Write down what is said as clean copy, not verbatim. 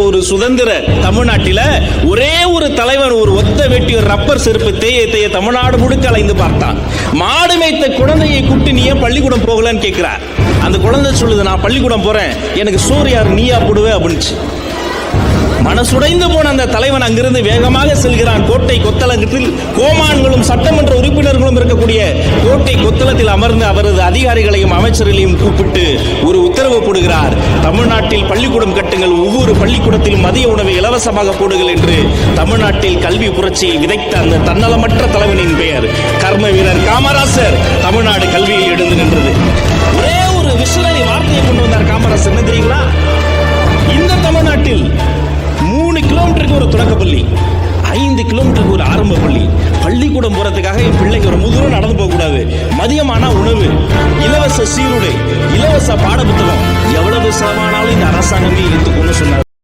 ஒரு சுதந்திர தமிழ்நாட்டில ஒரே ஒரு தலைவன் ஒரு ஒத்த வெட்டி ஒரு ரப்பர் செருப்பு தேய தமிழ்நாடு முழுக்க அலைந்து பார்த்தான். மாடு மேய்த்த குழந்தையை கூப்பிட்டு நீ ஏன் பள்ளிக்கூடம் போகலன்னு கேட்கிறார். அந்த குழந்தை சொல்லுது, நான் பள்ளிக்கூடம் போறேன், எனக்கு சோறு யார் நீயா போடுவே அப்படின்னுச்சு. மனசுடைந்து போன அந்த தலைவன் அங்கிருந்து வேகமாக செல்கிறான். கோட்டை கொத்தளத்தில் கோமான்களும் சட்டமன்ற உறுப்பினர்களும் இருக்கக்கூடிய கோட்டை கொத்தளத்தில் அமர்ந்து அவரது அதிகாரிகளையும் அமைச்சர்களையும் கூப்பிட்டு ஒரு உத்தரவு போடுகிறார். தமிழ்நாட்டில் பள்ளிக்கூடம் கட்டுங்கள், ஒவ்வொரு பள்ளிக்கூடத்திலும் மதிய உணவை இலவசமாக போடுங்கள் என்று தமிழ்நாட்டில் கல்வி புரட்சியை விதைத்த அந்த தன்னலமற்ற தலைவனின் பெயர் கர்ம வீரர் காமராசர். தமிழ்நாடு கல்வியில் எழுந்து நின்றது. ஒரே ஒரு விசிலரி வார்த்தையை கொண்டு வந்தார் காமராசர். என்ன தெரியுங்களா? இந்த தமிழ்நாட்டில் 3 கிலோமீட்டருக்கு ஒரு தொடக்கப்பள்ளி, 5 கிலோமீட்டருக்கு ஒரு ஆரம்ப பள்ளி. பள்ளிக்கூடம் போறதுக்காக என் பிள்ளைக்கு ரொம்ப தூரம் நடந்து போக கூடாது. மதியமான உணவு, இலவச சீருடை, இலவச பாட புத்தகம், எவ்வளவு செலவானாலும் இந்த அரசாங்கமே எடுத்துக்கொண்டு சொன்னார்.